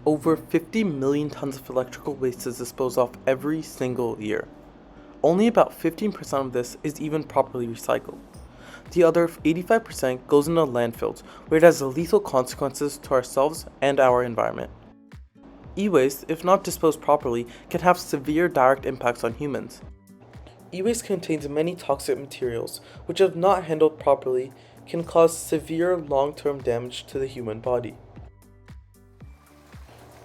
Over 50 million tons of electrical waste is disposed of every single year. Only about 15% of this is even properly recycled. The other 85% goes into landfills, where it has lethal consequences to ourselves and our environment. E-waste, if not disposed properly, can have severe direct impacts on humans. E-waste contains many toxic materials, which if not handled properly, can cause severe long-term damage to the human body.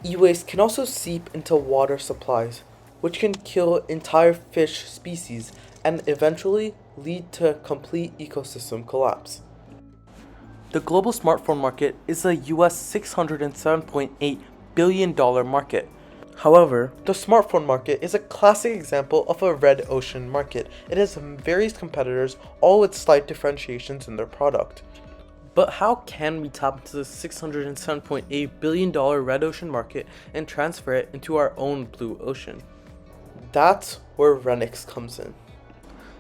E-waste can also seep into water supplies, which can kill entire fish species and eventually lead to complete ecosystem collapse. The global smartphone market is a US $607.8 billion market. However, the smartphone market is a classic example of a red ocean market. It has various competitors, all with slight differentiations in their product. But how can we tap into the $607.8 billion red ocean market and transfer it into our own blue ocean? That's where Rennix comes in.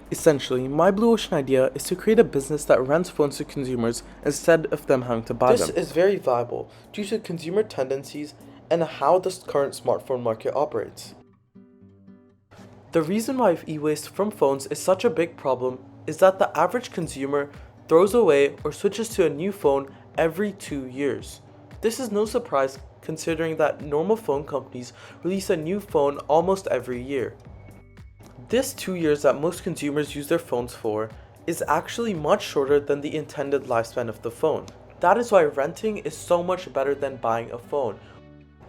Essentially, my blue ocean idea is to create a business that rents phones to consumers instead of them having to buy them. This is very viable due to consumer tendencies and how the current smartphone market operates. The reason why e-waste from phones is such a big problem is that the average consumer throws away or switches to a new phone every 2 years. This is no surprise considering that normal phone companies release a new phone almost every year. This 2 years that most consumers use their phones for is actually much shorter than the intended lifespan of the phone. That is why renting is so much better than buying a phone.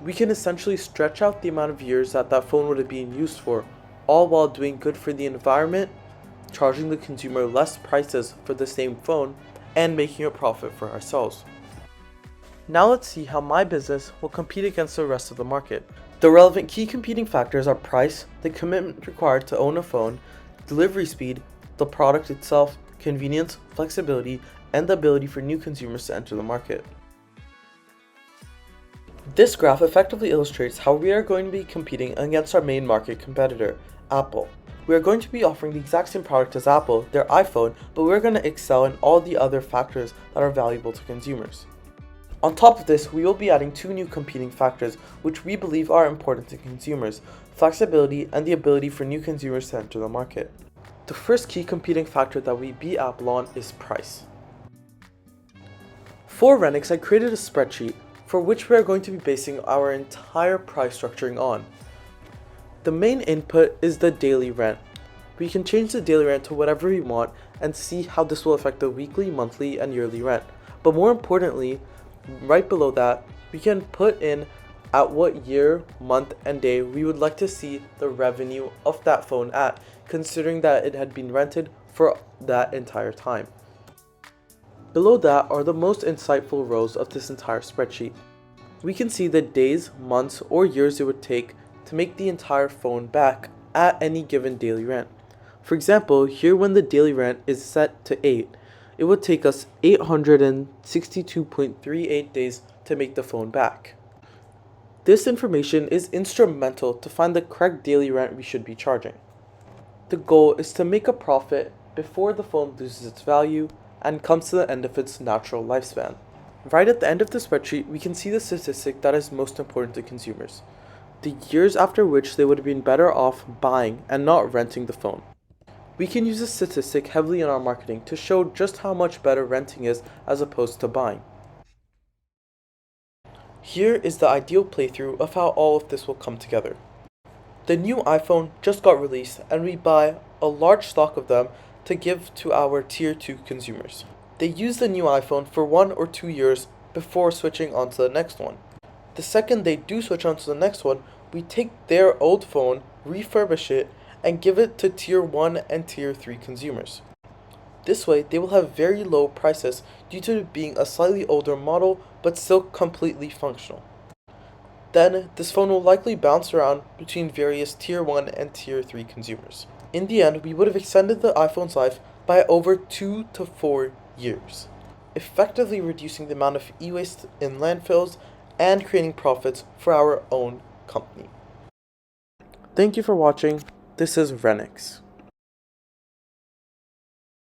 We can essentially stretch out the amount of years that phone would have been used for, all while doing good for the environment, charging the consumer less prices for the same phone, and making a profit for ourselves. Now let's see how my business will compete against the rest of the market. The relevant key competing factors are price, the commitment required to own a phone, delivery speed, the product itself, convenience, flexibility, and the ability for new consumers to enter the market. This graph effectively illustrates how we are going to be competing against our main market competitor, Apple. We are going to be offering the exact same product as Apple, their iPhone, but we're going to excel in all the other factors that are valuable to consumers. On top of this, we will be adding 2 new competing factors which we believe are important to consumers: flexibility and the ability for new consumers to enter the market. The first key competing factor that we beat Apple on is price. For Rennix, I created a spreadsheet for which we are going to be basing our entire price structuring on. The main input is the daily rent. We can change the daily rent to whatever we want and see how this will affect the weekly, monthly, and yearly rent. But more importantly, right below that, we can put in at what year, month, and day we would like to see the revenue of that phone at, considering that it had been rented for that entire time. Below that are the most insightful rows of this entire spreadsheet. We can see the days, months, or years it would take to make the entire phone back at any given daily rent. For example, here when the daily rent is set to 8, it would take us 862.38 days to make the phone back. This information is instrumental to find the correct daily rent we should be charging. The goal is to make a profit before the phone loses its value and comes to the end of its natural lifespan. Right at the end of the spreadsheet, we can see the statistic that is most important to consumers: the years after which they would have been better off buying and not renting the phone. We can use this statistic heavily in our marketing to show just how much better renting is as opposed to buying. Here is the ideal playthrough of how all of this will come together. The new iPhone just got released and we buy a large stock of them to give to our tier 2 consumers. They use the new iPhone for 1 or 2 years before switching on to the next one. The second they do switch on to the next one, we take their old phone, refurbish it, and give it to tier 1 and tier 3 consumers. This way, they will have very low prices due to it being a slightly older model but still completely functional. Then, this phone will likely bounce around between various tier 1 and tier 3 consumers. In the end, we would have extended the iPhone's life by over 2 to 4 years, effectively reducing the amount of e-waste in landfills and creating profits for our own company. Thank you for watching. This is Rennix.